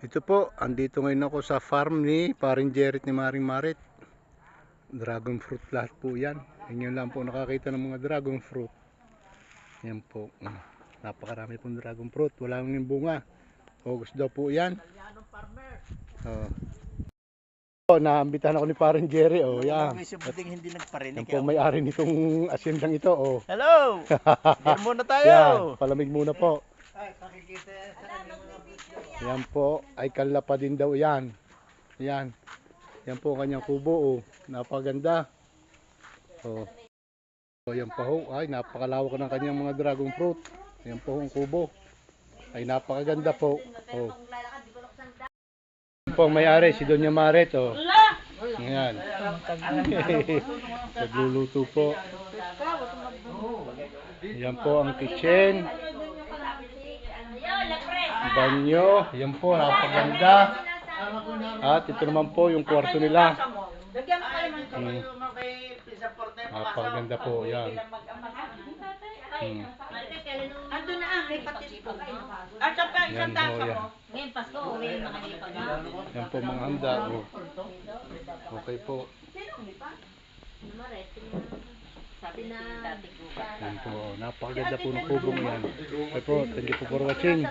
Ito po, andito ngayon ako sa farm ni Paring Jerry ni Maring Marit. Dragon fruit lahat po yan. Ngayon lang po nakakita ng mga dragon fruit. Yan po. Napakarami pong dragon fruit. Wala nang yung bunga. August daw po yan. Naambitan ako ni Paring Jerry. Yan. Hindi nagparinig. Yan po may-ari nitong asyendang ito. Hello! Beer muna tayo! Yan, palamig muna po. Yan po, ay kanla pa din daw yan. Yan. Yan po ang kanyang kubo. Napaganda. Yan po ho. Ay, napakalawak ng kanyang mga dragon fruit. Yan po ang kubo. Ay, napakaganda po. Yan po ang may-ari, si Doña Maret. Yan. Nagluluto po. Yan po ang kitchen. Banyo. Yan po, napaganda. At ito naman po yung kwarto nila. Napaganda po. Yan. Ando na may patis po. Yan po, yan. Ngayon Pasko, uwi yung mga nipag. Yan po mga handa. Okay po. Sabi na Yan po. Napakaganda po ng kubong yan. Okay po. Thank you po for watching.